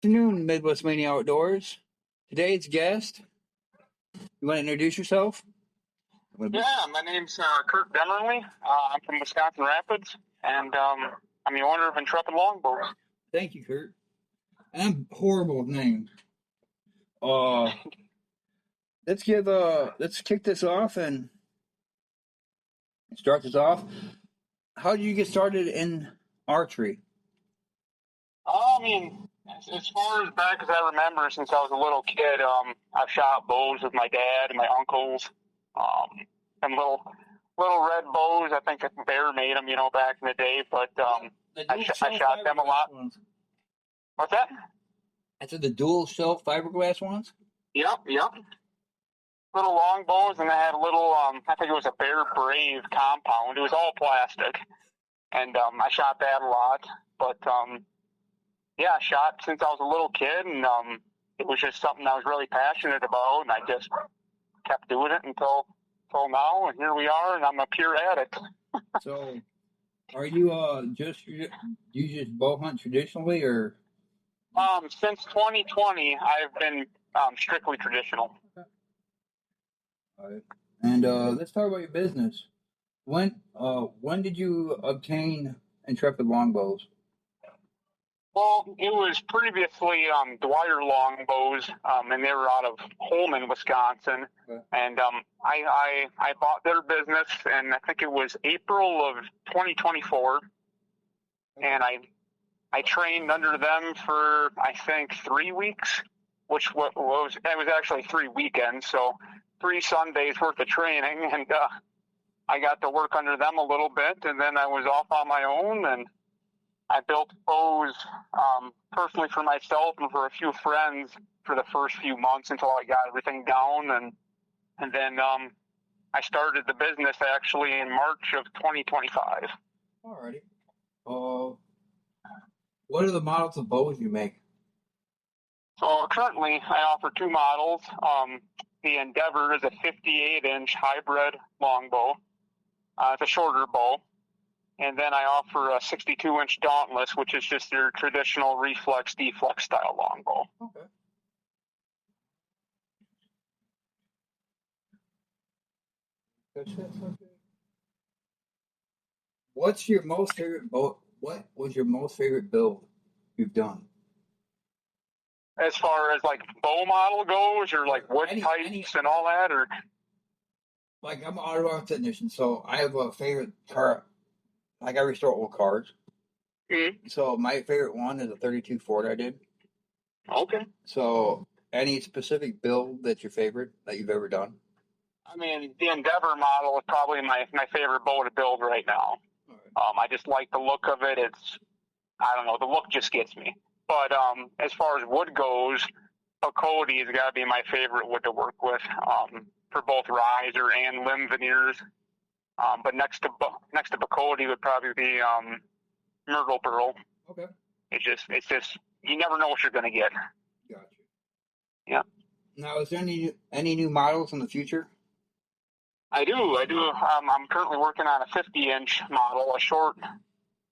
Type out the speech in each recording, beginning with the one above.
Afternoon, Midwest Mania Outdoors. Today's guest, you want to introduce yourself? Yeah, my name's Kurt Demmerly. I'm from Wisconsin Rapids, and I'm the owner of Intrepid Longbows. Thank you, Kurt. I'm horrible with names. Uh, let's kick this off and start this off. How did you get started in archery? I mean, as far as back as I remember, since I was a little kid, I've shot bows with my dad and my uncles. And little red bows. I think Bear made them, back in the day. But I shot them a lot. Ones. What's that? I said the dual shell fiberglass ones. Yep. Little longbows, and I had a little. I think it was a Bear Brave compound. It was all plastic, and I shot that a lot. But yeah, I shot since I was a little kid, and it was just something I was really passionate about, and I just kept doing it until now, and here we are, and I'm a pure addict. So, are you you just bow hunt traditionally, or? Since 2020, I've been strictly traditional. Okay. All right. And let's talk about your business. When did you obtain Intrepid Longbows? Well, it was previously Dwyer Longbows, and they were out of Holman, Wisconsin. Okay. And I bought their business, and I think it was April of 2024. Okay. And I trained under them for, I think, 3 weeks, which was actually 3 weekends, so 3 Sundays worth of training, and I got to work under them a little bit, and then I was off on my own, and I built bows personally for myself and for a few friends for the first few months until I got everything down, and then I started the business actually in March of 2025. Alrighty. What are the models of bows you make? So currently I offer 2 models. The Endeavor is a 58-inch hybrid longbow. It's a shorter bow. And then I offer a 62-inch Dauntless, which is just your traditional reflex, deflex style longbow. Okay. What's your most favorite bow? What was your most favorite build you've done? As far as like bow model goes, or like wood types and all that, or like I'm an autograph technician, so I have a favorite car. Like I restore old cars. Mm-hmm. So my favorite one is a 32 Ford I did. Okay. So any specific build that's your favorite that you've ever done? I mean, the Endeavor model is probably my favorite bow to build right now. Right. I just like the look of it. I don't know, the look just gets me. But as far as wood goes, Cody has got to be my favorite wood to work with for both riser and limb veneers. But next to Bacody would probably be Myrtle Pearl. Okay. It's just you never know what you're going to get. Gotcha. Yeah. Now, is there any new models in the future? I do. I'm currently working on a 50-inch model, a short.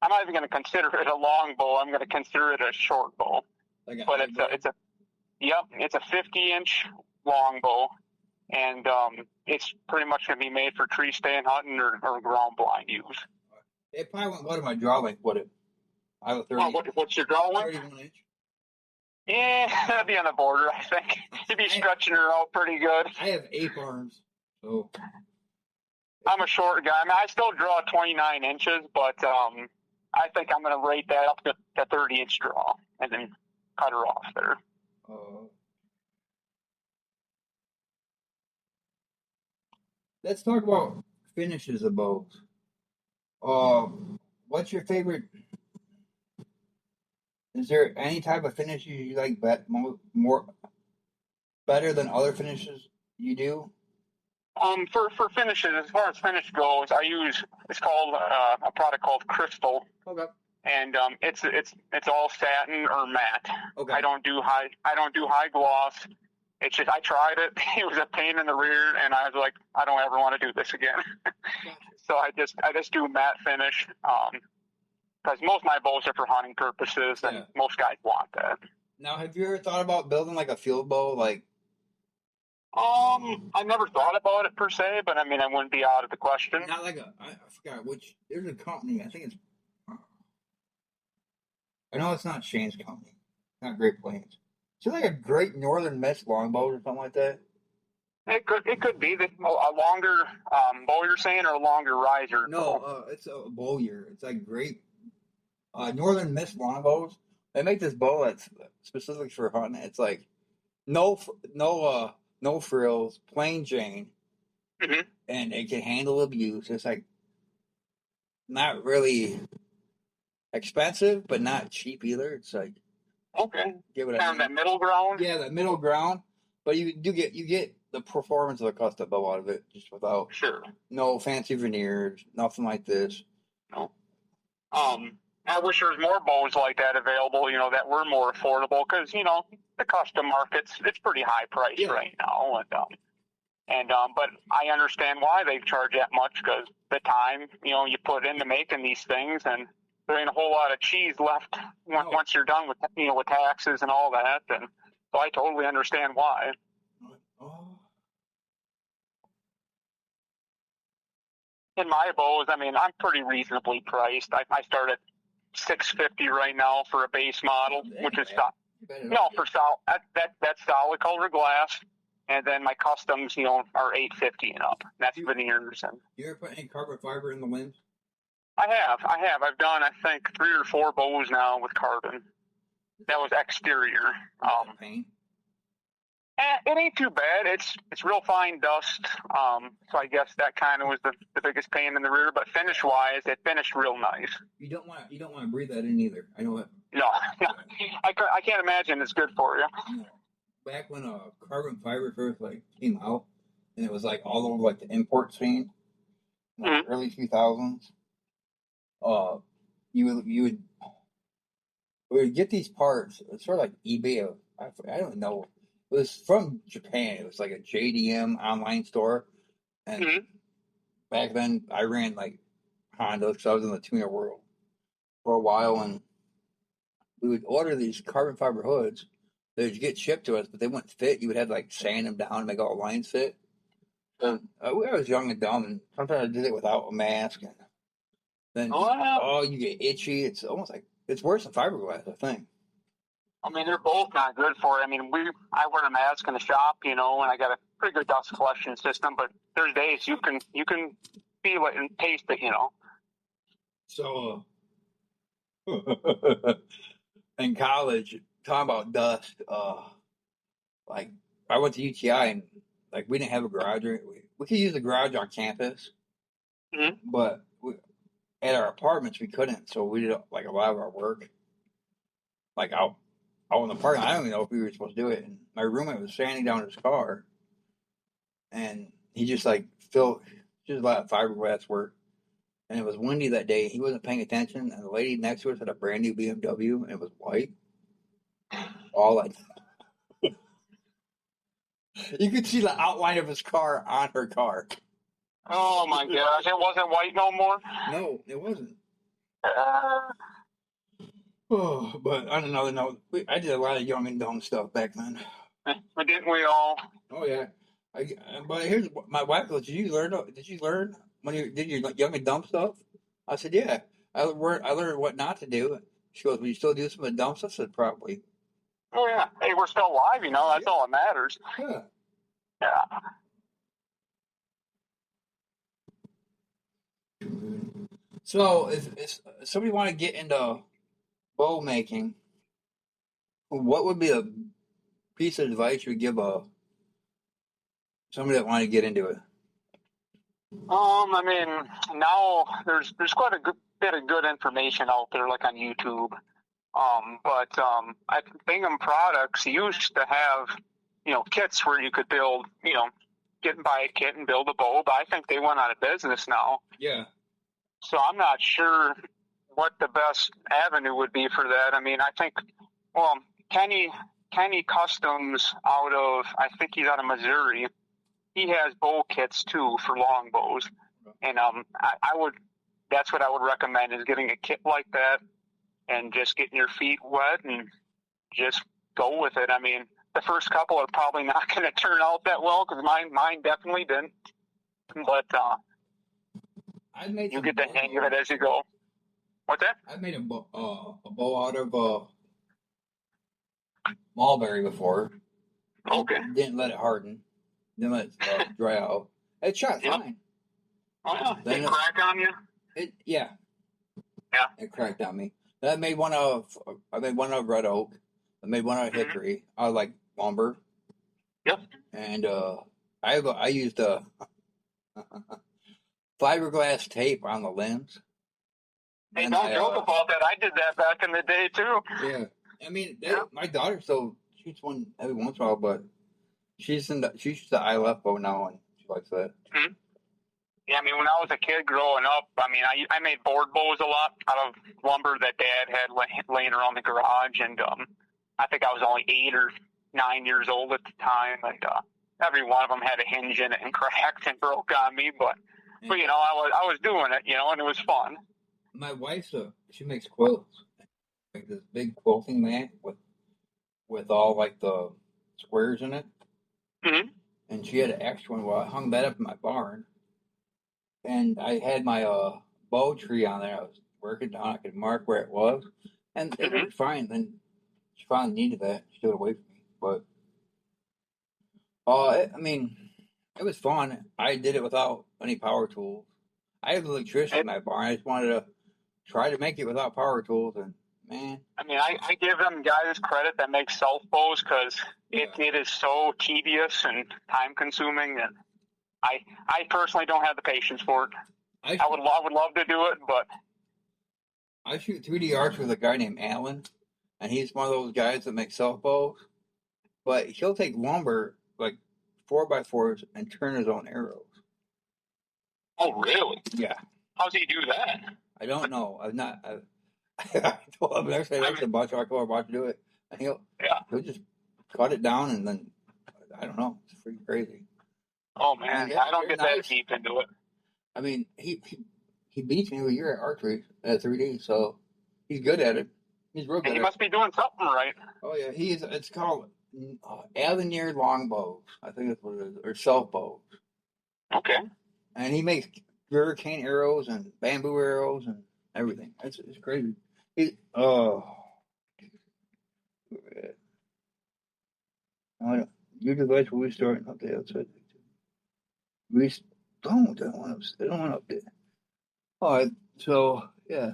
I'm not even going to consider it a long bow. I'm going to consider it a short bow. But it's a 50-inch long bow. And it's pretty much going to be made for tree stand hunting or ground blind use. It probably won't go to my draw length, would it? I have a 30. What's your draw length? 31 inch. Yeah, that'd be on the border, I think. You'd be stretching her out pretty good. I have 8 arms, so. I'm a short guy. I mean, I still draw 29 inches, but I think I'm going to rate that up to 30-inch draw and then cut her off there. Let's talk about finishes of bows. What's your favorite? Is there any type of finishes you like more better than other finishes you do? For finishes, as far as finish goes, it's called a product called Crystal. Okay. And it's all satin or matte. Okay. I don't do high gloss. It's just, I tried it. It was a pain in the rear, and I was like, I don't ever want to do this again. So I just do matte finish, because most of my bows are for hunting purposes, and most guys want that. Now, have you ever thought about building like a field bow? Like, I never thought about it per se, but I mean, I wouldn't be out of the question. not like I forgot which. There's a company. I think it's. I know it's not Shane's company. Not Great Plains. Is it like a Great Northern Mist longbow or something like that? It could be that a longer bow you're saying, or a longer riser. No, it's a bowyer. It's like Great Northern Mist longbows. They make this bow that's specifically for hunting. It's like no frills, plain Jane, Mm-hmm. and it can handle abuse. It's like not really expensive, but not cheap either. It's like Okay. give it Kind of that middle ground. yeah, that middle ground. But you get the performance of a custom bow out of it, just without Sure. no fancy veneers, nothing like this. No. I wish there was more bows like that available. That were more affordable, because the custom market's it's pretty high price right now, but I understand why they charge that much, because the time you put into making these things, and there ain't a whole lot of cheese left once you're done with with taxes and all that, and so I totally understand why. Oh. In my bows, I mean, I'm pretty reasonably priced. I start at $650 right now for a base model, which is for solid. That's solid color glass, and then my customs, are $850 and up. That's veneers. And you ever put any carbon fiber in the limbs? I have. I've done, I think, 3 or 4 bows now with carbon. That was exterior. Paint. It ain't too bad. It's real fine dust. So I guess that kind of was the biggest pain in the rear. But finish wise, it finished real nice. You don't want to breathe that in either. I know that. No, I can't imagine it's good for you. Back when carbon fiber first came out, and it was all over the import scene, in the early 2000s. We would get these parts. It's sort of like eBay. I don't know. It was from Japan. It was like a JDM online store, and back then I ran Honda, because I was in the tuner world for a while, and we would order these carbon fiber hoods. They'd get shipped to us, but they wouldn't fit. You would have to sand them down and make all the lines fit. And I was young and dumb, and sometimes I did it without a mask, and then you get itchy. It's almost it's worse than fiberglass, I think. I mean, they're both not good for it. I mean, I wear a mask in the shop, and I got a pretty good dust collection system, but there's days you can feel it and taste it, So, in college, talking about dust, I went to UTI, and we didn't have a garage. We could use the garage on campus, but at our apartments we couldn't. So we did a lot of our work out in the parking lot. I don't even know if we were supposed to do it. And my roommate was sanding down his car, and he just filled just a lot of fiberglass work. And it was windy that day. He wasn't paying attention, and the lady next to us had a brand new BMW, and it was white. All you could see the outline of his car on her car. Oh my gosh! It wasn't white no more. No, it wasn't. But on another note, I did a lot of young and dumb stuff back then. But didn't we all? Oh yeah. But here's my wife goes, Did you learn when you did your young and dumb stuff? I said, yeah. I learned what not to do. She goes, will you still do some of the dumb stuff? I said, probably. Oh yeah. Hey, we're still alive, That's all that matters. Yeah. Yeah. So if somebody want to get into bow making, what would be a piece of advice you would give somebody that want to get into it? I mean, now there's quite a good bit of good information out there, on YouTube. But I think Bingham Products used to have, kits where you could build, get and buy a kit and build a bow. But I think they went out of business now. Yeah. So I'm not sure what the best avenue would be for that. I mean, I think, Kenny Customs I think he's out of Missouri. He has bow kits too for longbows, and that's what I would recommend, is getting a kit like that and just getting your feet wet and just go with it. I mean, the first couple are probably not going to turn out that well because mine definitely didn't. But you get the hang of it as you go. What's that? I made a bow out of mulberry before. Okay. Didn't let it harden. Didn't let it dry out. It shot fine. Oh yeah. Did it crack on you? Yeah. Yeah. It cracked on me. I made one of red oak. I made one out of hickory. I like lumber. Yep. And I used fiberglass tape on the limbs. Hey, don't joke about that. I did that back in the day too. Yeah. I mean, my daughter still shoots one every once in a while, but she shoots the ILF bow now, and she likes that. Mm-hmm. Yeah, I mean, when I was a kid growing up, I mean, I made board bows a lot out of lumber that Dad had laying around the garage, and I think I was only 8 or 9 years old at the time, and every one of them had a hinge in it and cracked and broke on me, but you know, I was doing it, you know, and it was fun. My wife's she makes quilts, like this big quilting mat with all like the squares in it. Mm-hmm. And she had an extra one. Well, I hung that up in my barn, and I had my bow tree on there. I was working down. I could mark where it was, and it worked fine. Then she finally needed that. She took it away from me, but I mean, it was fun. I did it without any power tools. I have electricity in my barn. I just wanted to try to make it without power tools, and man. I mean, I give them guys credit that make self bows because it is so tedious and time consuming, and I personally don't have the patience for it. I would love to do it, but I shoot 3D arts with a guy named Alan, and he's one of those guys that makes self bows. But he'll take lumber like 4x4s and turn his own arrows. Oh, really? Yeah. How's he do that? I don't know. I told him actually that's a bunch. I told him about to do it, and he'll just cut it down, and then I don't know. It's freaking crazy. Oh man, I don't get that deep into it. I mean, he beats me a year at archery at 3D, so he's good at it. He's real good. He must be doing something right. Oh yeah, it's called Intrepid Longbows. I think that's what it is, or self bows. Okay. And he makes hurricane arrows and bamboo arrows and everything. It's crazy. Your device will restart and update outside. They don't want to update. All right, so yeah,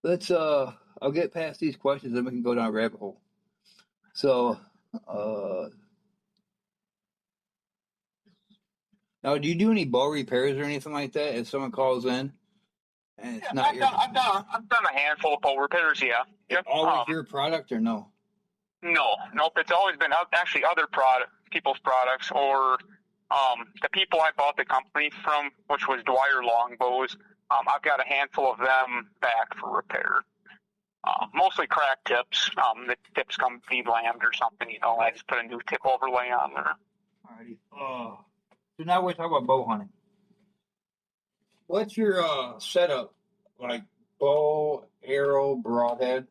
let's. I'll get past these questions, then we can go down a rabbit hole. So, now, do you do any bow repairs or anything like that? If someone calls in, and it's not I've done a handful of bow repairs. Yeah. Yep. Always your product or no? No, nope. It's always been actually other people's products, or the people I bought the company from, which was Dwyer Longbows. I've got a handful of them back for repair. Mostly crack tips. The tips come de-lammed or something, you know. I just put a new tip overlay on there. Alrighty. So now we're talking about bow hunting. What's your setup? Like bow, arrow, broadhead?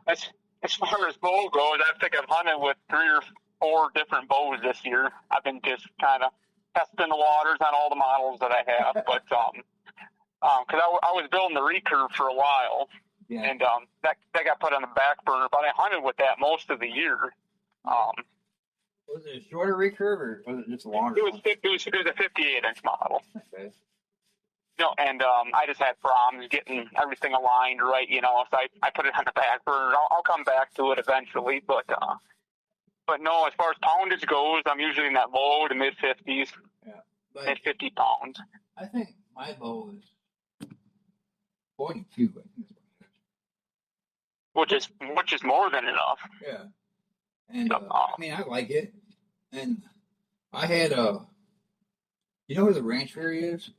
As far as bow goes, I think I've hunted with 3 or 4 different bows this year. I've been just kind of testing the waters on all the models that I have, but because I was building the recurve for a while, and that got put on the back burner. But I hunted with that most of the year. Was it a shorter recurve or was it just a longer? It was a 58-inch model. Okay. You know, and I just had problems getting everything aligned right. You know, so I put it on the back burner. I'll come back to it eventually, but no. As far as poundage goes, I'm usually in that low to mid 50s. Yeah. Mid 50 pounds. I think my bow is 42. Which is more than enough. Yeah. And I mean, I like it. And I had you know where the Ranch Fairy is?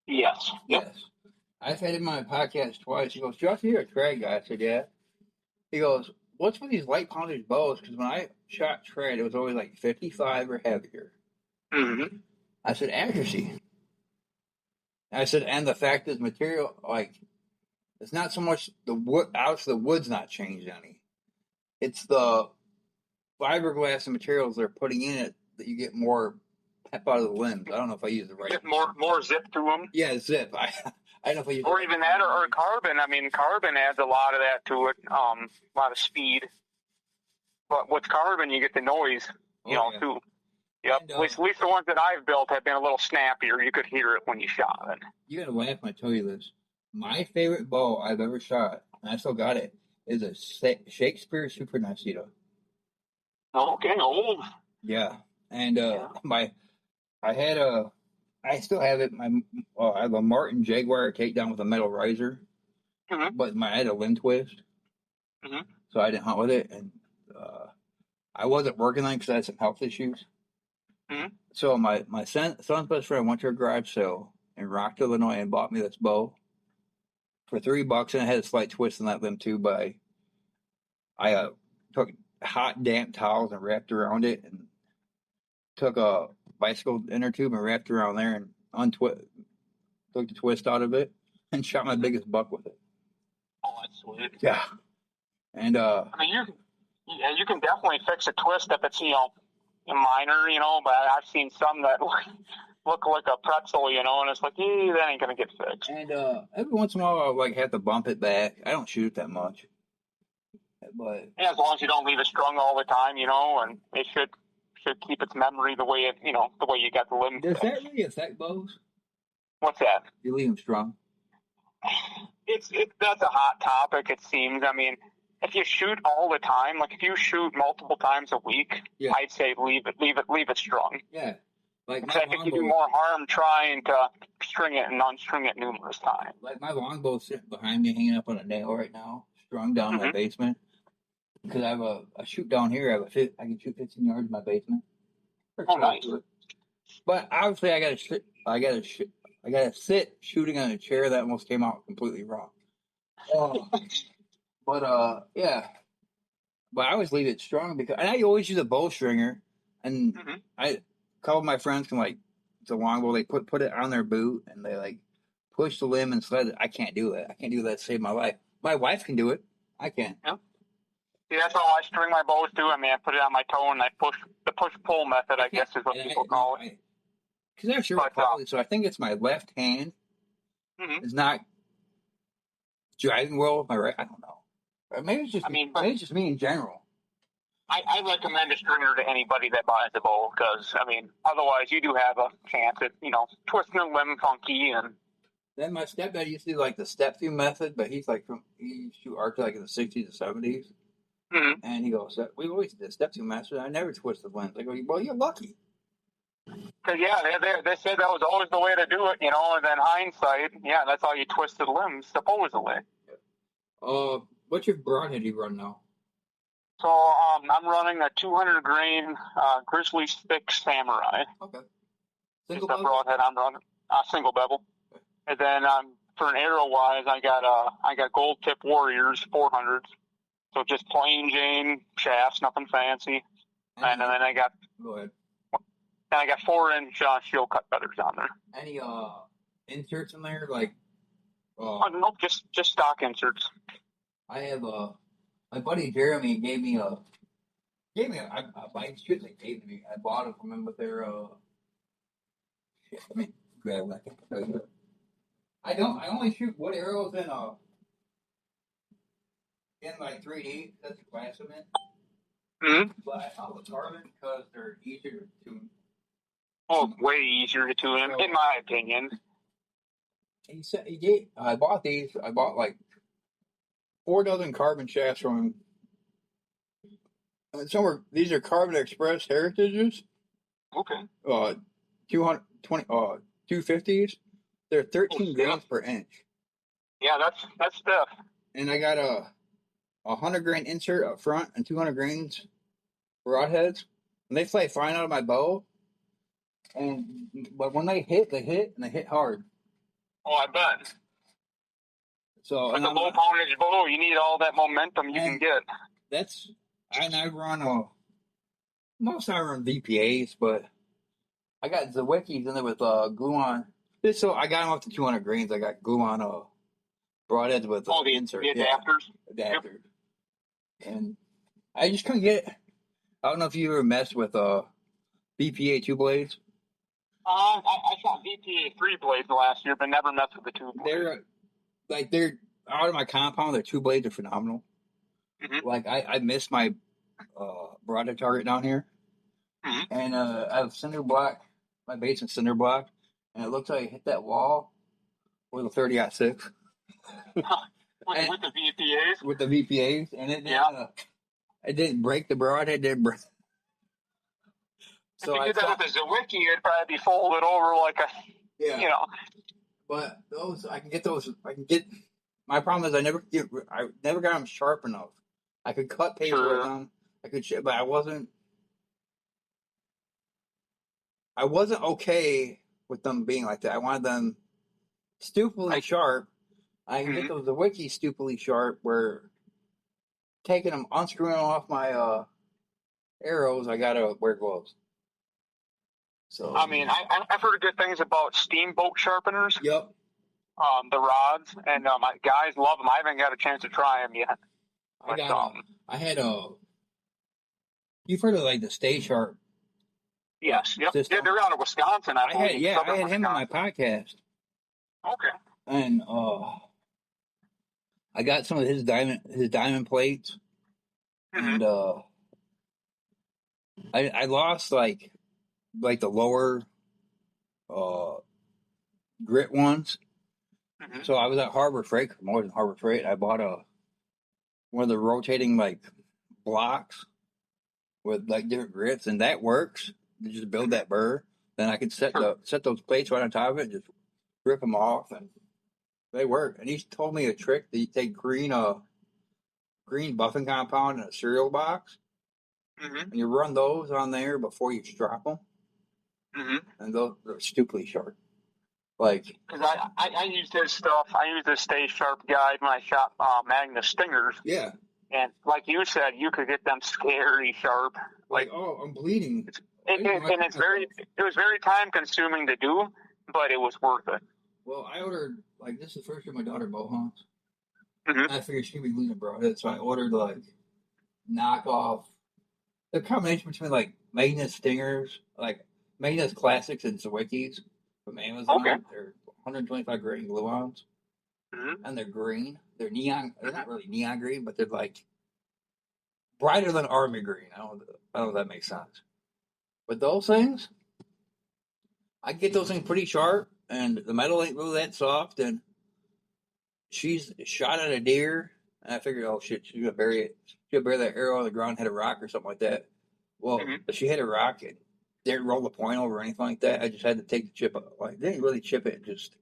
Yes. Yes. I've had him on my podcast twice. He goes, Josh, you're a trad guy. I said, yeah. He goes, what's with these light poundage bows? Because when I shot trad, it was always like 55 or heavier. Mm-hmm. I said, accuracy. I said, and the fact is material, like, it's not so much the wood, obviously the wood's not changed any. it's the fiberglass and materials they're putting in it that you get more pep out of the limbs. I don't know if I use the right. Get more zip to them. Yeah, zip. I don't know if I use. Or even that, or carbon. I mean, carbon adds a lot of that to it. A lot of speed. But with carbon, you get the noise, too. Yep. And, at least the ones that I've built have been a little snappier. You could hear it when you shot it. You gotta laugh when I tell you this. My favorite bow I've ever shot, and I still got it, is a Shakespeare Super Nacita. Okay, old. Yeah, and I still have it. I have a Martin Jaguar takedown with a metal riser, but I had a limb twist, so I didn't hunt with it, and I wasn't working on it because I had some health issues. So my son's best friend went to a garage sale in Rock, Illinois, and bought me this bow for $3, and it had a slight twist in that limb too. But I took hot damp towels and wrapped around it, and took a bicycle inner tube and wrapped around there and took the twist out of it and shot my biggest buck with it. Oh, that's sweet. Yeah, and I mean, you can definitely fix a twist if it's minor, but I've seen some that look like a pretzel, and it's like, that ain't gonna get fixed. And every once in a while, I'll have to bump it back. I don't shoot it that much, but as long as you don't leave it strung all the time, and it should keep its memory the way the way you got the limb. Does that really affect bows? What's that? You leave them strung. That's a hot topic. It seems. I mean, if you shoot all the time, like if you shoot multiple times a week, I'd say leave it strung. Yeah. Like I think you do more harm trying to string it and unstring it numerous times. Like my longbow sitting behind me, hanging up on a nail right now, strung down my basement. Because I have a shoot down here. I can shoot 15 yards in my basement. Oh, nice. But obviously, I gotta sit shooting on a chair. That almost came out completely wrong. Yeah. But I always leave it strong and I always use a bowstringer. And a couple of my friends can it's a longbow. They put it on their boot and they push the limb and sled it. I can't do that. I can't do that to save my life. My wife can do it. I can't. Yeah. See, that's how I string my bows too. I mean, I put it on my toe and I push the push-pull method, I guess is what people call it. Because I'm sure probably, so I think it's my left hand is not driving well with my right. I don't know. Or maybe it's just maybe it's just me in general. I recommend a stringer to anybody that buys a bow because, I mean, otherwise you do have a chance at, twisting the limb funky. And then my stepdad used to do the step-through method, but he shoot archery in the 60s and 70s. And he goes, we always did step-through method. I never twisted limbs. I go, well, you're lucky. Because, they said that was always the way to do it, and then hindsight, that's how you twisted limbs, supposedly. What's your broadhead you run now? So, I'm running a 200 grain Grizzly Stick Samurai. Okay. Single bevel? Broadhead I'm running. Single bevel. Okay. And then for an arrow-wise, I got Gold Tip Warriors 400s. So just plain Jane shafts, nothing fancy. And then I got... Go ahead. And I got 4-inch shield cut feathers on there. Any inserts in there, nope, just stock inserts. I have my buddy Jeremy gave me a bike shoot they gave me. I bought it from him with their let me grab that. I can tell you. I only shoot wood arrows in 3D. That's the class I'm in. But I found the carbon because they're easier to tune. Oh, way easier to tune, in my opinion. He said I bought these. I bought 4 dozen carbon shafts from him. And these are Carbon Express Heritages. Okay. 250s. They're 13 grains per inch. Yeah, that's stuff. And I got a 100 grain insert up front and 200 grains broadheads. And they fly fine out of my bow. But when they hit and they hit hard. Oh, I bet. So like a low poundage bow, you need all that momentum you can get. I run most I run VPAs, but I got Zwickis in there with glue on. So I got them up to 200 grains. I got glue on broadheads with the insert. The adapters. Adapters. Yep. And I just couldn't get it. I don't know if you ever messed with BPA 2 blades. I shot BPA 3 blades last year, but never messed with the 2 blades. They're out of my compound. Their 2 blades are phenomenal. Mm-hmm. Like I missed my broadhead target down here, and I have cinder block. My basement's cinder block, and it looks like I hit that wall with a 30-06. With the VPAs? With the VPAs, and it didn't break the broadhead. It didn't break. So if you did that with a Zwicky, it'd probably be folded over like a, you know. But those, I can get. My problem is I never got them sharp enough. I could cut paper with them. I could, but I wasn't okay with them being like that. I wanted them stupidly sharp. I can get those Zwicky stupidly sharp where taking them, unscrewing them off my arrows, I gotta wear gloves. So I mean, I've heard good things about steamboat sharpeners. Yep. The rods, and my guys love them. I haven't got a chance to try them yet. You've heard of like the Stay Sharp? Yes. Yep. Yeah, they're out of Wisconsin. I had him on my podcast. Okay. And I got some of his diamond plates, and I lost like the lower grit ones. So I was at Harbor Freight. I'm always in Harbor Freight. I bought one of the rotating like blocks with like different grits, and that works. You just build that burr, then I can set those plates right on top of it, and just rip them off, and they work. And he told me a trick that you take green buffing compound in a cereal box, and you run those on there before you strop them, and those are stupidly sharp. Like, because I use this stuff. I use this Stay Sharp guide when I shop Magnus Stingers. Yeah. And like you said, you could get them scary sharp. Like oh, I'm bleeding. It was very time consuming to do, but it was worth it. Well, I ordered, like, this is the first year my daughter bow hunts. I figured she'd be losing broadhead, so I ordered like knockoff. The combination between like Magnus Stingers, like Magnus Classics and Zwickys from Amazon. Okay. They're 125 grain glue-ons, and they're green. They're neon. They're not really neon green, but they're like brighter than army green. I don't know if that makes sense. But those things, I get those things pretty sharp, and the metal ain't really that soft. And she's shot at a deer, and I figured, oh shit, she's gonna bury it. She'll bury that arrow on the ground, hit a rock or something like that. Well, she hit a rock and didn't roll the point over or anything like that. I just had to take the chip up. Like, didn't really chip it, just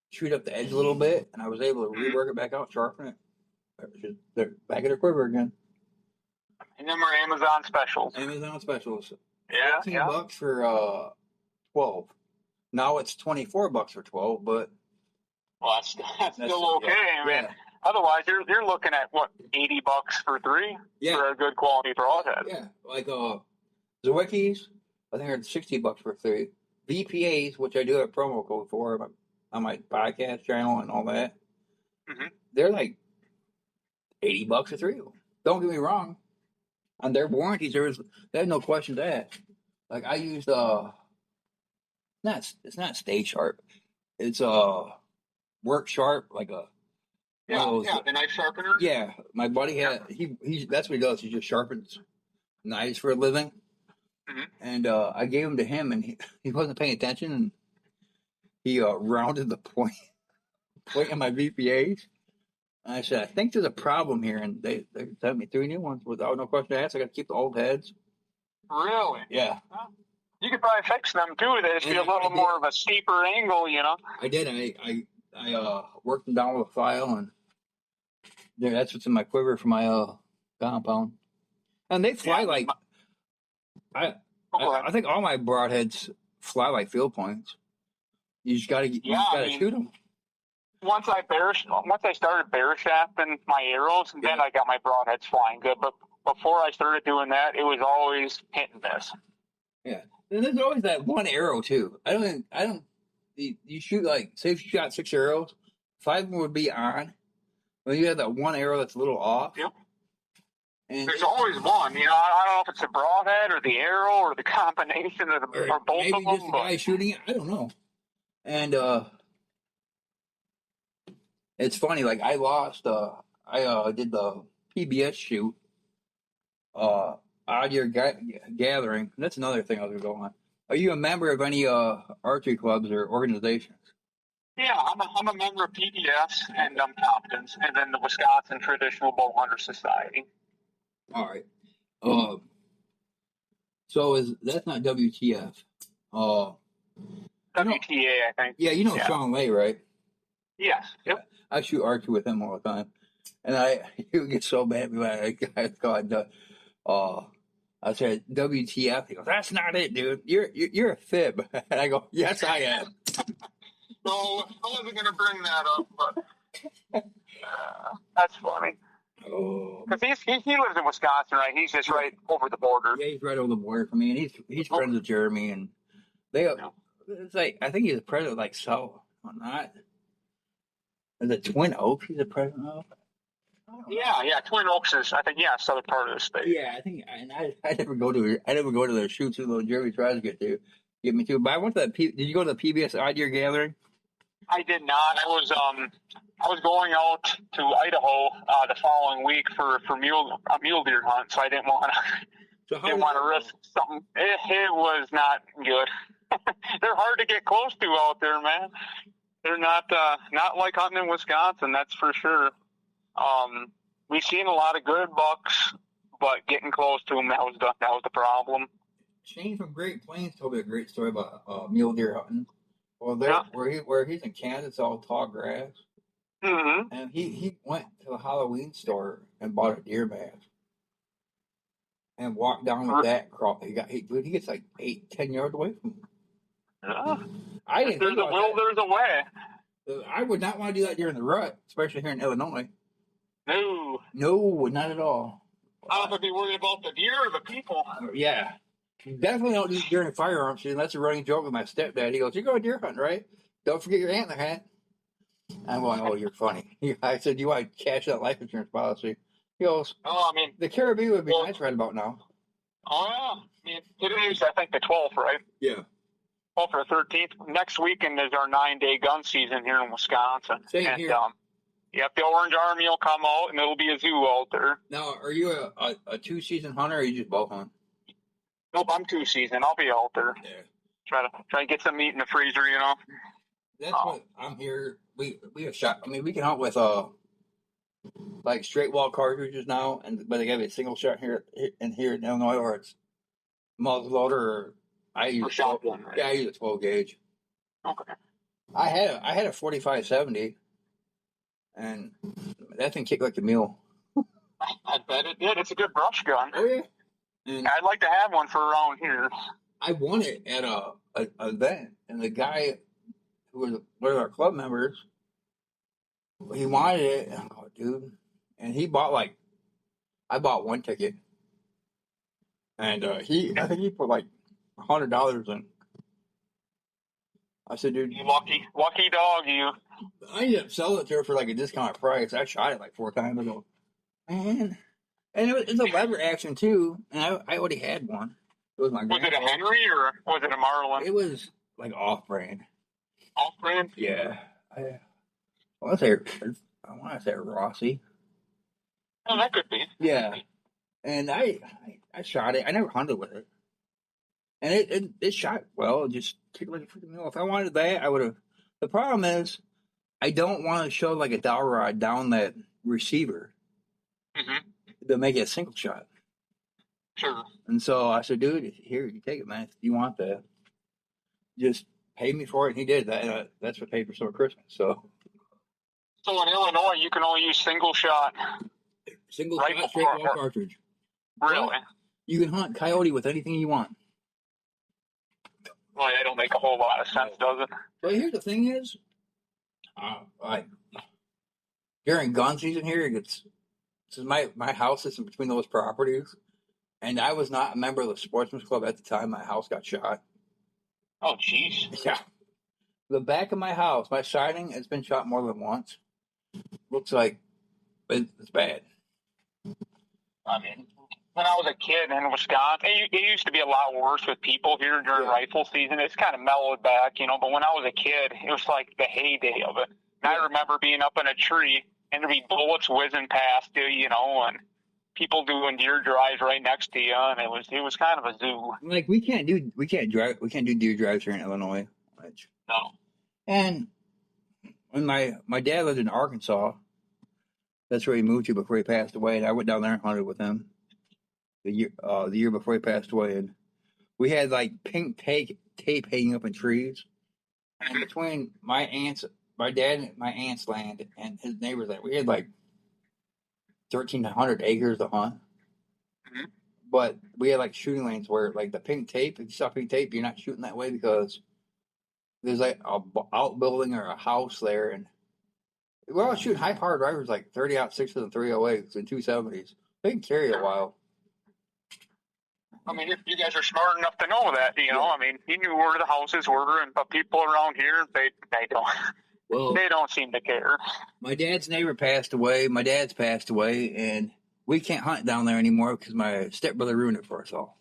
shoot up the edge a little bit, and I was able to rework it back out, sharpen it. They're back at her quiver again. And then we're Amazon specials. Yeah, $15 for 12. Now it's $24 for 12, but well, that's still okay. I mean, otherwise you're looking at what, $80 for 3 for a good quality broadhead. Yeah, like Zwickys, I think they're $60 for 3. VPAs, which I do have a promo code for on my podcast channel and all that, they're like $80 for 3. Don't get me wrong. On their warranties, they have no questions asked. Like I used it's not Stay Sharp. It's Work Sharp, like a the knife sharpener. Yeah, my buddy had he that's what he does. He just sharpens knives for a living. And I gave them to him, and he wasn't paying attention, and he rounded the point in my VPAs. And I said, I think there's a problem here, and they sent me 3 new ones without no question asked. I got to keep the old heads. Really? Yeah. You could probably fix them too. They just be a little more of a steeper angle, you know. I did. I worked them down with a file, and that's what's in my quiver for my compound. And they fly like I think all my broadheads fly like field points. You just gotta shoot them. Once I started bear shafting my arrows, and then I got my broadheads flying good. But before I started doing that, it was always hit and miss. Yeah, and there's always that one arrow too. You shoot like, say if you shot 6 arrows, 5 of them would be on. Well, you have that one arrow that's a little off. Yep. And there's always one. You know, I don't know if it's the broadhead or the arrow or the combination of or both maybe of them. just the guy shooting it. I don't know. And it's funny. Like I lost. I did the PBS shoot. Odd Year Gathering. That's another thing I was going to go on. Are you a member of any archery clubs or organizations? Yeah, I'm a member of PBS and Compton's, and then the Wisconsin Traditional Bow Hunter Society. All right. So that's not WTF? WTA, I think. Yeah, you know Sean Lay, right? Yes. Yep. I shoot archery with him all the time, and he would get so mad at me when I called. I said WTF. He goes, "That's not it, dude. You're a fib." And I go, "Yes, I am." No, I wasn't going to bring that up, but that's funny. Oh, because he lives in Wisconsin, right? He's just right over the border. Yeah, he's right over the border from me, and he's friends with Jeremy, and it's like I think he's the president of like South, not the Twin Oaks. He's the president of. Yeah. Twin Oaks is, I think, southern part of the state. Yeah, I think, and I never go to the shoots who Jeremy tries to get me to. But I went to that. Did you go to the PBS Odd Year Gathering? I did not. I was going out to Idaho the following week for a mule deer hunt, so I didn't want to risk something. It was not good. They're hard to get close to out there, man. They're not like hunting in Wisconsin, that's for sure. We've seen a lot of good bucks, but getting close to them, that was the problem. Shane from Great Plains told me a great story about mule deer hunting. Well, where he's in Kansas, it's all tall grass. Mm-hmm. And he went to the Halloween store and bought a deer mask and walked down with that crawl. He gets like 8-10 yards away from him. I didn't. There's a will, there's a way. I would not want to do that during the rut, especially here in Illinois. No, not at all. I don't have to be worried about the deer or the people. Yeah. Definitely don't do it during firearms season. That's a running joke with my stepdad. He goes, "You're going deer hunting, right? Don't forget your antler hat." I'm going, "Oh, you're funny." I said, "Do you want to cash that life insurance policy?" He goes, "Oh, I mean, the Caribbean would be nice right about now." Oh, yeah. I mean, today's, I think, the 12th, right? Yeah. 12th or 13th. Next weekend is our 9-day gun season here in Wisconsin. Same here. Yep, the Orange Army will come out, and it'll be a zoo out there. Now, are you a two-season hunter, or you just bow hunt? Nope, I'm two-season. I'll be out there. Yeah. Try to get some meat in the freezer, you know. That's what I'm here. We have shot. I mean, we can hunt with like straight wall cartridges now, but they got a single shot here in Illinois, or it's muzzleloader. Or I use shotgun. Right? Yeah, I use a 12 gauge. Okay. I had a 45-70, and that thing kicked like a mule. I bet it did. It's a good brush gun. Oh yeah. And I'd like to have one for around here. I won it at an event, and the guy who was one of our club members, he wanted it. And I'm going, dude, and he bought I bought one ticket, and I think he put like $100 in. I said, dude, you lucky dog, you. I ended up selling it to her for like a discounted price. I shot it like 4 times. I go, man. And it's a lever action too, and I already had one. It was my. Was it a Henry or was it a Marlin? It was like off-brand. Off-brand? Yeah. I want to say Rossi. Oh, that could be. Yeah. And I shot it. I never hunted with it, and it shot well. It just took like a freaking mule. If I wanted that, I would have. The problem is, I don't want to shove like a dowel rod down that receiver. Mm-hmm. To make it a single shot. Sure. And so I said, dude, here, you take it, man. If you want that, just pay me for it. And he did that. That's what paid for some Christmas. So in Illinois, you can only use single shot. Single shot, straight wall cartridge. Really? Well, you can hunt coyote with anything you want. Well, that don't make a whole lot of sense, does it? But here's the thing is, during gun season here, it gets. This is my house is in between those properties, and I was not a member of the sportsman's club at the time my house got shot. Oh, jeez. Yeah. The back of my house, my siding has been shot more than once. Looks like it's bad. I mean, when I was a kid in Wisconsin, it used to be a lot worse with people here during rifle season. It's kind of mellowed back, you know, but when I was a kid, it was like the heyday of it. And I remember being up in a tree and there'd be bullets whizzing past you, you know, and people doing deer drives right next to you, and it was kind of a zoo. Like we can't do deer drives here in Illinois. No. And when my dad lived in Arkansas, that's where he moved to before he passed away, and I went down there and hunted with him the year before he passed away, and we had like pink tape hanging up in trees, and between my dad and my aunt's land and his neighbor's land, we had like 1,300 acres to hunt. Mm-hmm. But we had like shooting lanes where like the pink tape, if you saw pink tape, you're not shooting that way because there's like a outbuilding or a house there, and we're all shooting high-powered rifles like 30-06s and 308s and 270s. They can carry a while. I mean, if you guys are smart enough to know that, you know, I mean, you knew where the houses were, but people around here, they don't. Well, they don't seem to care. My dad's neighbor passed away. My dad's passed away, and we can't hunt down there anymore because my stepbrother ruined it for us all.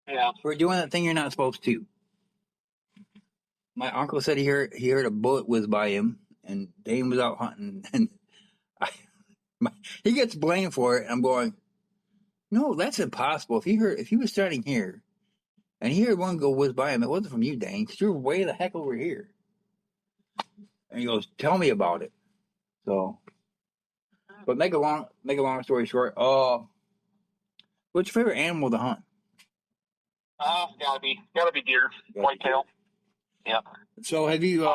Yeah. We're doing that thing you're not supposed to. My uncle said he heard a bullet whiz by him, and Dane was out hunting, and he gets blamed for it. And I'm going, no, that's impossible. If he was standing here, and he heard one go whiz by him, it wasn't from you, Dane, because you're way the heck over here. And he goes, tell me about it. So, but make a long story short, what's your favorite animal to hunt? Gotta be deer, whitetail. Yeah. So have you,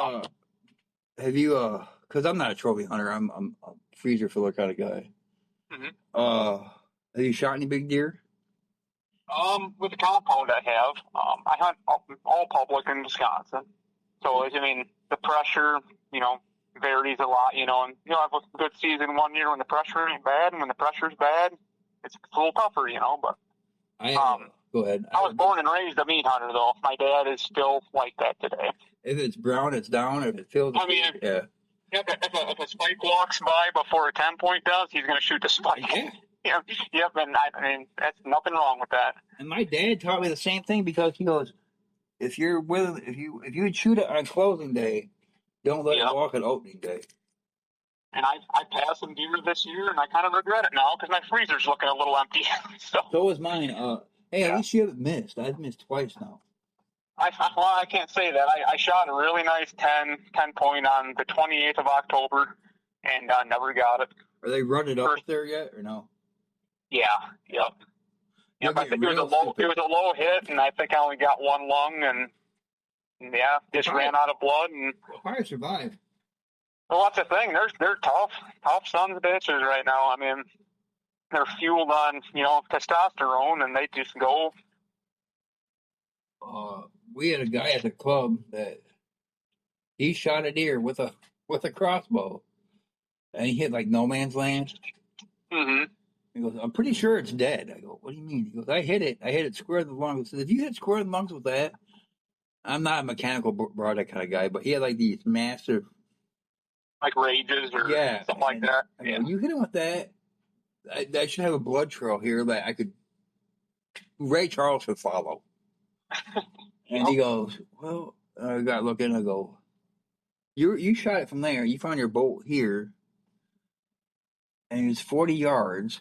because I'm not a trophy hunter, I'm a freezer filler kind of guy. Mm-hmm. Have you shot any big deer? With the compound I have, I hunt all public in Wisconsin. So, I mean, the pressure, you know, varies a lot, you know, and you'll have a good season one year when the pressure ain't bad, and when the pressure's bad, it's a little tougher, you know, but. Go ahead. I was born and raised a meat hunter, though. My dad is still like that today. If it's brown, it's down. If it feels, yeah. If a spike walks by before a 10-point does, he's going to shoot the spike. Yeah. Yep, and I mean, that's nothing wrong with that. And my dad taught me the same thing because he goes, if you would shoot it on closing day, don't let it walk on opening day. And I passed some deer this year, and I kind of regret it now because my freezer's looking a little empty. So is mine. Hey, at least you haven't missed. I've missed twice now. I can't say that. I shot a really nice 10-point on the 28th of October, and never got it. Are they running up there yet, or no? Yeah. Yep. I think it was a low hit, and I think I only got one lung, and just ran out of blood. And I survived. Well, that's the thing. They're tough sons of bitches right now. I mean, they're fueled on, you know, testosterone, and they just go. We had a guy at the club that he shot a deer with a crossbow, and he hit like no man's land. Mm-hmm. He goes, I'm pretty sure it's dead. I go, what do you mean? He goes, I hit it square in the lungs. He says, if you hit square in the lungs with that, I'm not a mechanical broadhead kind of guy, but he had like these massive, like rages or something like that. Yeah, you hit him with that. I should have a blood trail here that I could. Ray Charles would follow. And he goes, well, I got to look in. I go, you shot it from there. You found your bolt here, and it was 40 yards.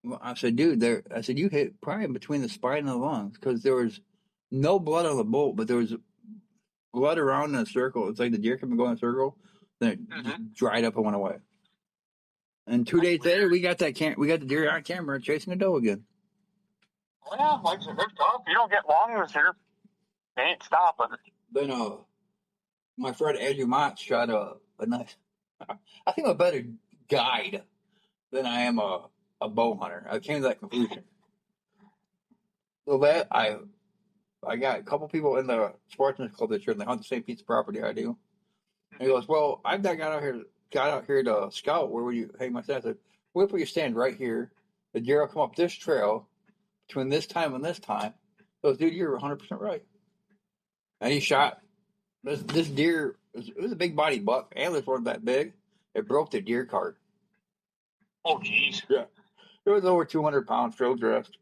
Well, I said, dude, you hit probably between the spine and the lungs because there was no blood on the bolt, but there was blood around in a circle. It's like the deer kept going in a circle, then it just dried up and went away. And 2 days later, we got the deer on camera chasing a doe again. Well, like I said, they're tough. You don't get lungs here, they ain't stopping. Then my friend Andrew Mott shot a nice. I think I'm a better guide than I am a bow hunter. I came to that conclusion. So that I got a couple people in the sportsman's club this year, and they hunt the same piece of property I do. And he goes, well, I've got out here to scout. Where would you hang my stand? I said, we'll put your stand right here. The deer will come up this trail between this time and this time. He goes, dude, you're 100% right. And he shot this deer. It was a big body buck. Antlers weren't that big. It broke the deer cart. Oh, jeez. Yeah. It was over 200 pounds field dressed.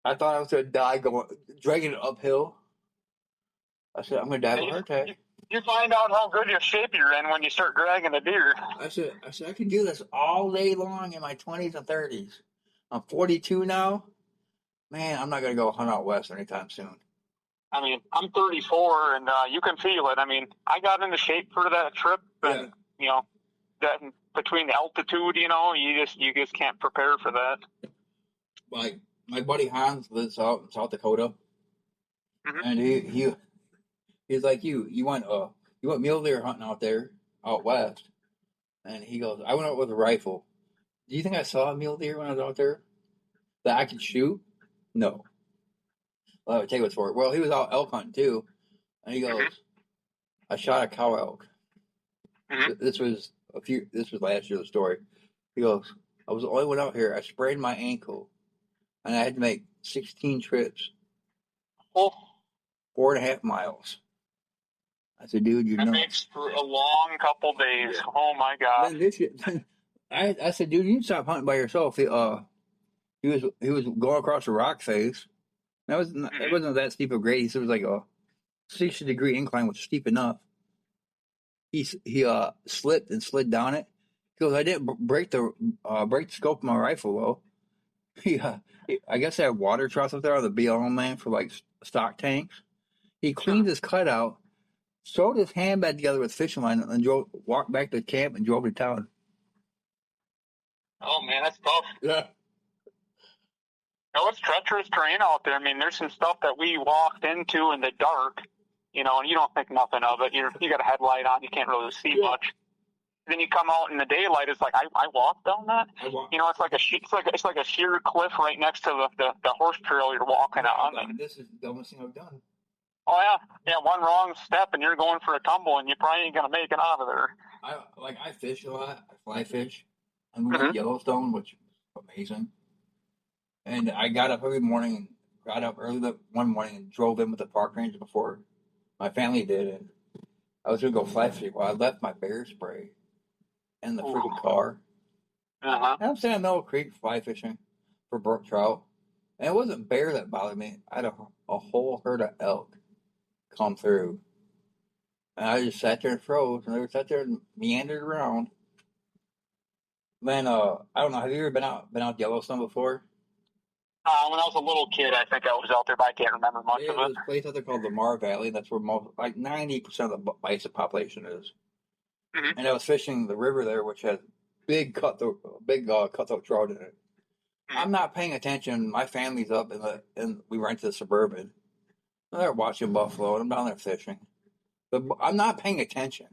I thought I was going to die dragging it uphill. I said, I'm going to die of a heart attack. You find out how good your shape you're in when you start dragging a deer. I said, I can do this all day long in my 20s and 30s. I'm 42 now. Man, I'm not going to go hunt out west anytime soon. I mean, I'm 34, and you can feel it. I mean, I got into shape for that trip, and you know, that between the altitude, you know, you just can't prepare for that. Like my buddy Hans lives out in South Dakota, and he's like you went mule deer hunting out west, and he goes, I went out with a rifle. Do you think I saw a mule deer when I was out there that I could shoot? No. Well, I would take what's for it. Well, he was out elk hunting too, and he goes, I shot a cow elk. This was last year, the story. He goes, I was the only one out here. I sprained my ankle, and I had to make 16 trips. 4.5 miles. I said, dude, you're nuts. That makes for a long couple days. Yeah. Oh my God. I said, dude, you can stop hunting by yourself. He was going across a rock face. It wasn't that steep of grade. He said it was like a 60-degree incline, which was steep enough. He slipped and slid down it. He goes, I didn't break the scope of my rifle though. I guess they have water troughs up there on the BLM land for like stock tanks. He cleaned his cutout, sewed his handbag together with fishing line, and walked back to camp and drove to town. Oh man, that's tough. Yeah. No, it's treacherous terrain out there. I mean, there's some stuff that we walked into in the dark, you know, and you don't think nothing of it. You got a headlight on, you can't really see much. Then you come out in the daylight. It's like I walked down that. You know, it's like a sheer cliff right next to the horse trail you're walking on. And this is the dumbest thing I've done. Oh yeah. One wrong step and you're going for a tumble, and you probably ain't gonna make it out of there. I fish a lot. I fly fish. And we went to Yellowstone, which was amazing. And I got up early one morning and drove in with the park ranger before my family did. And I was going to go fly fishing. Well, I left my bear spray in the freaking car. And I'm standing in the middle of the creek fly fishing for brook trout. And it wasn't bear that bothered me. I had a whole herd of elk come through. And I just sat there and froze. And they sat there and meandered around. Then, I don't know, have you ever been out to Yellowstone before? When I was a little kid, I think I was out there, but I can't remember much of it. There's a place out there called the Mar Valley. That's where 90% of the bison population is. And I was fishing the river there, which has big cutthroat trout in it. I'm not paying attention. My family's up and we rent to the Suburban. And they're watching buffalo, and I'm down there fishing. But I'm not paying attention.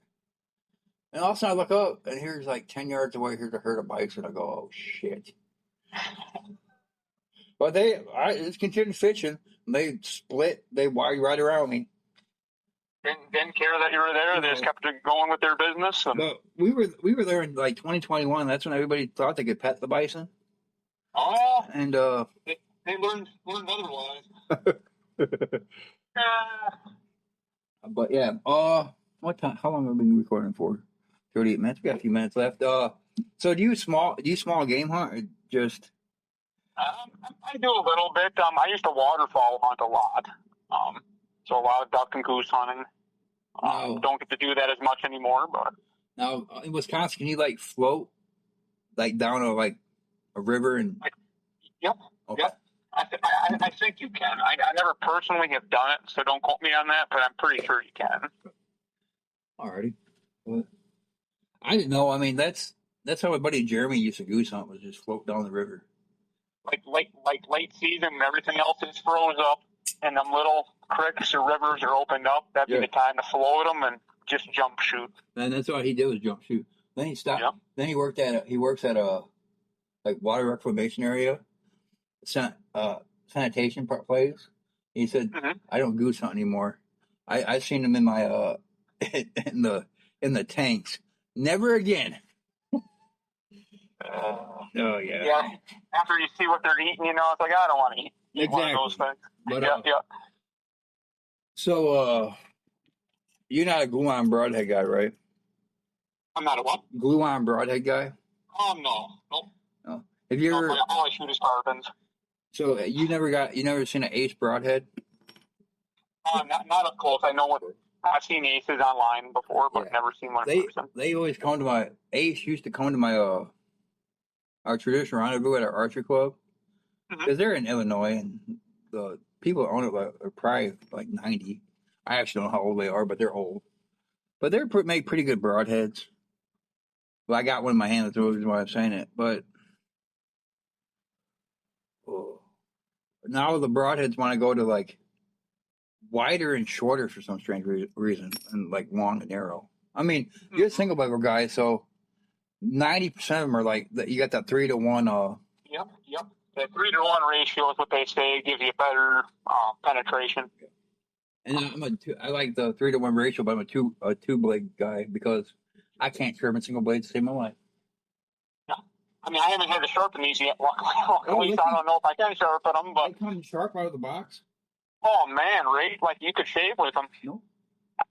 And all of a sudden I look up, and here's like 10 yards away, here's a herd of bison. I go, oh shit. But I just continued fishing. And they split. They wired right around me. Didn't care that you were there. They just kept going with their business. But we were there in like 2021. That's when everybody thought they could pet the bison. Oh. And they learned otherwise. But yeah. What time? How long have we been recording for? 38 minutes. We got a few minutes left. So do you small game hunt or just? I do a little bit. I used to waterfowl hunt a lot. So a lot of duck and goose hunting. Don't get to do that as much anymore, but. Now in Wisconsin, can you like float like down a river and? Yep. Okay. Yep. I think you can. I never personally have done it, so don't quote me on that, but I'm pretty sure you can. Alrighty. Well, I didn't know. I mean, that's how my buddy Jeremy used to goose hunt, was just float down the river. Like late season when everything else is froze up and them little creeks or rivers are opened up, that'd be the time to float them and just jump shoot. And that's all he did was jump shoot. Then he stopped. Yep. Then he works at a water reclamation area, sanitation place. He said, I don't goose hunt anymore. I've seen him in my in the tanks. Never again. Oh yeah. Yeah. After you see what they're eating, it's like I don't want to eat one of those things. But, yeah. So you're not a glue-on broadhead guy, right? I'm not a what? Glue-on broadhead guy. No. Nope. Oh. Have you ever? All I shoot is carbons. So you never seen an ace broadhead? Not up close. I know what I've seen aces online before, but never seen one in person. They always come to my ace used to come to my our traditional rendezvous at our archery club because they're in Illinois and the people that own it are probably like 90. I actually don't know how old they are, but they're old. But they make pretty good broadheads. Well, I got one in my hand. That's the reason why I'm saying it. But now the broadheads want to go to like wider and shorter for some strange reason, and like long and narrow. I mean, you're a single bevel guy, so 90% of them are like that. You got that 3-to-1. Yep. The 3-to-1 ratio is what they say. It gives you better penetration. And I like the 3-to-1 ratio, but I'm a two blade guy because I can't sharpen single blades to save my life. Yeah. I mean, I haven't had to sharpen these yet. At least I don't know if I can sharpen them, but they come sharp out of the box. Oh man, right? Like you could shave with them. No.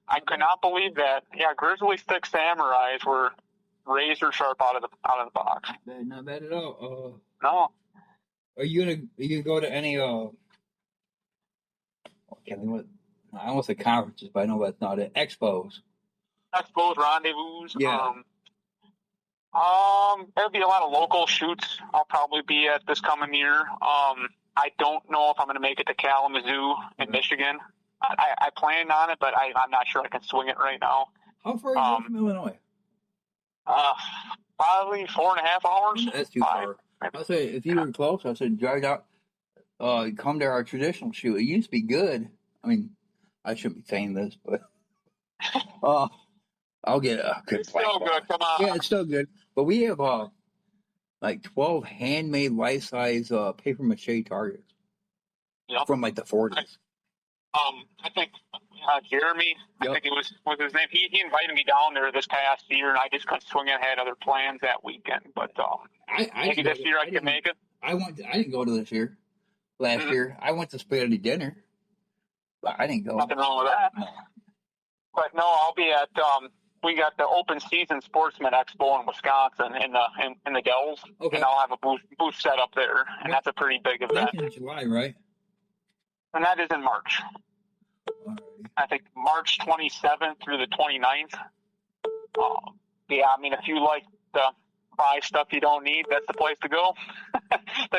I could not believe that. Yeah, Grizzly Stick Samurais were razor sharp out of the box. Not bad at all. No. Are you gonna go to any I almost say conferences, but I know that's not it. Expos, rendezvous. Yeah. There'll be a lot of local shoots. I'll probably be at this coming year. I don't know if I'm going to make it to Kalamazoo in Michigan. I plan on it, but I'm not sure I can swing it right now. How far are you from Illinois? Probably 4.5 hours. That's too far. I say if you were close, I said drive out. Come to our traditional shoot. It used to be good. I mean, I shouldn't be saying this, but I'll get a good. It's still good. Come on. Yeah, it's still good. But we have like 12 handmade life-size paper mache targets from like the 40s. I think Jeremy, I think it was his name. He invited me down there this past year, and I just couldn't swing it. I had other plans that weekend, but maybe this year I can make it. I didn't go to this year. Last year, I went to spaghetti dinner, but I didn't go. Nothing wrong with that. No. But no, I'll be at. We got the Open Season Sportsman Expo in Wisconsin in the Dells, and I'll have a booth set up there, and that's a pretty big event. That's in July, right? And that is in March. Alrighty. I think March 27th through the 29th. Yeah, I mean, if you like to buy stuff you don't need, that's the place to go.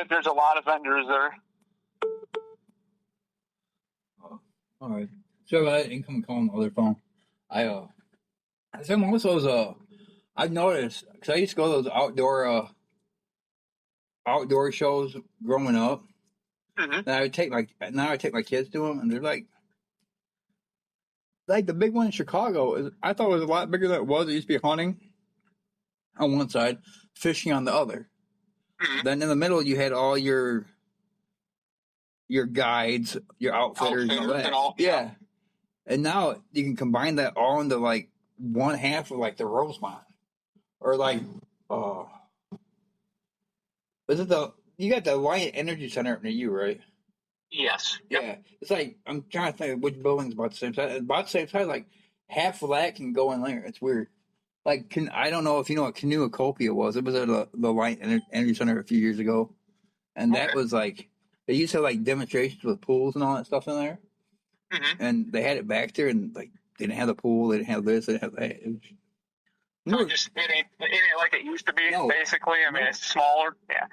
There's a lot of vendors there. All right. So incoming call on the other phone. Some also I've noticed because I used to go to those outdoor shows growing up. And I would take my kids to them, and they're like the big one in Chicago. I thought it was a lot bigger than it was. It used to be hunting on one side, fishing on the other. Then in the middle, you had all your guides, your outfitters, and all that. Yeah. And now you can combine that all into like one half of like the Rosemont, or like is it you got the Lion Energy Center up near you, right? Yes. Yeah. It's like I'm trying to think of which building's about the same size. About the same size, like half of that can go in there. It's weird. Like I don't know if you know what Canoacopia was. It was at the Lion Energy Center a few years ago, and that was like they used to have like demonstrations with pools and all that stuff in there. And they had it back there, and like they didn't have the pool, they didn't have this, they didn't have that. It ain't like it used to be. Basically, I mean, it's smaller. Yeah.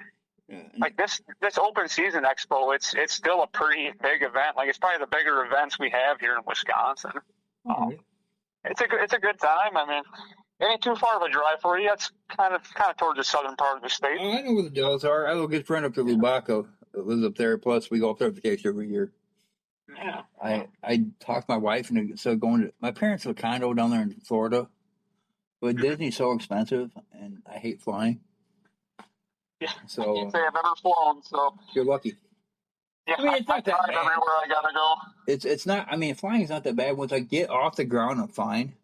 Like this Open Season Expo, it's still a pretty big event. Like it's probably the bigger events we have here in Wisconsin. It's a good time. I mean, it ain't too far of a drive for you. It's kind of towards the southern part of the state. I know where the Dells are. I have a good friend up to Lubbock that lives up there. Plus, we go up there on vacation every year. Yeah. I talked to my wife, and so my parents have a condo down there in Florida, but Disney's so expensive, and I hate flying. Yeah, so I can't say I've ever flown, so you're lucky. Yeah, I mean, it's not that bad. Everywhere I gotta go. It's not. I mean, flying is not that bad. Once I get off the ground, I'm fine.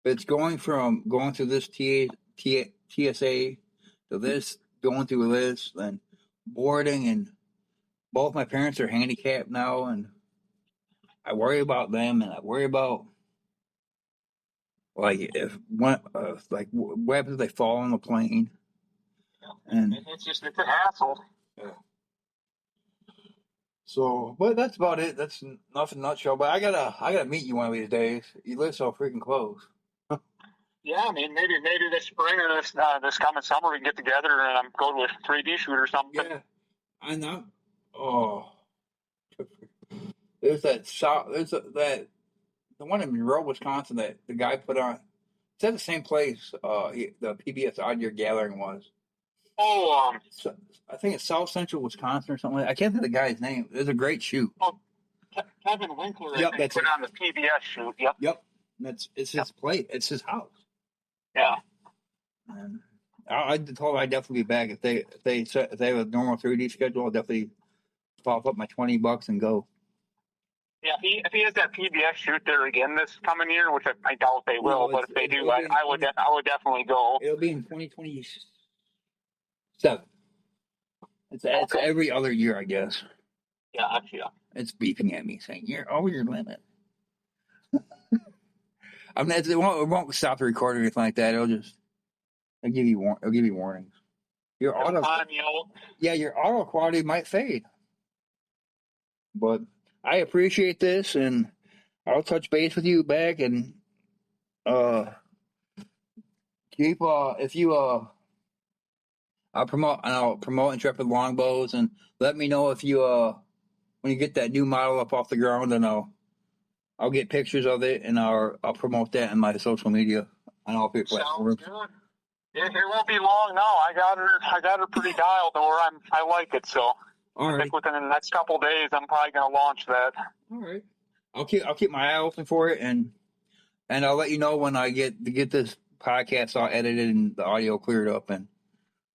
But it's going through this TSA to this, going through this, then boarding, and both my parents are handicapped now, and I worry about them, and I worry about like what happens if they fall on the plane. And it's a hassle. Yeah. So, but that's about it. That's nothing in a nutshell. But I gotta meet you one of these days. You live so freaking close. Yeah, I mean, maybe this spring or this coming summer we can get together and go to a 3D shoot or something. Yeah, I know. Oh, there's that shop. That the one in Monroe, Wisconsin, that the guy put on. It's at the same place. The PBS Odd Year Gathering was. Oh, So, I think it's South Central Wisconsin or something. I can't think of the guy's name. It was a great shoot. Oh, Kevin Winkler. Yep, that's put on the PBS shoot. Yep. Yep. It's his plate. It's his house. Yeah. And I told I'd definitely be back if they have a normal 3D schedule. I'll definitely pop up my $20 and go. Yeah, if he has that PBS shoot there again this coming year, which I doubt they will, but if they do, I would definitely go. It'll be in 2027. It's every other year, I guess. Yeah. It's beeping at me saying you're over your limit. I mean, it won't stop the recording or anything like that. It'll give you warnings. Your auto quality might fade, but I appreciate this, and I'll touch base with you back and keep if you I'll promote Intrepid Longbows, and let me know if you when you get that new model up off the ground, and I'll get pictures of it, and I'll promote that in my social media on all three platforms. Sounds good. It won't be long now. I got her pretty dialed to where I like it. So I think within the next couple of days, I'm probably gonna launch that. All right. I'll keep my eye open for it, and I'll let you know when I get this podcast all edited and the audio cleared up and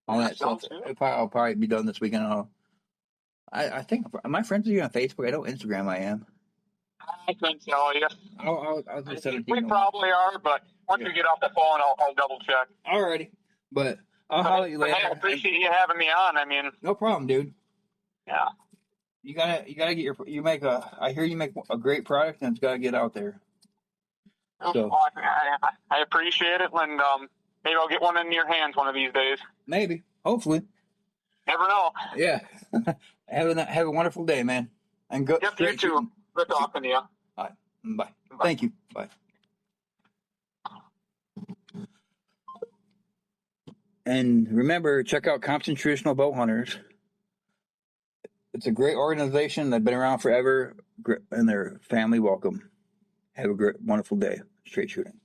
all that stuff. I'll probably be done this weekend. I think my friends with you on Facebook. I know Instagram. I am. I couldn't tell you. I'll we probably are, but once we get off the phone, I'll double check. Alrighty, but I'll holler at you later. I appreciate you having me on. I mean, no problem, dude. Yeah. You gotta get I hear you make a great product, and it's gotta get out there. So I appreciate it, and maybe I'll get one in your hands one of these days. Maybe, hopefully. Never know. Yeah. Have a wonderful day, man. And go. Yep, you too. Good talking to you. All right. Bye. Thank you. Bye. And remember, check out Compton Traditional Bow Hunters. It's a great organization. They've been around forever, and their family welcome. Have a wonderful day. Straight shooting.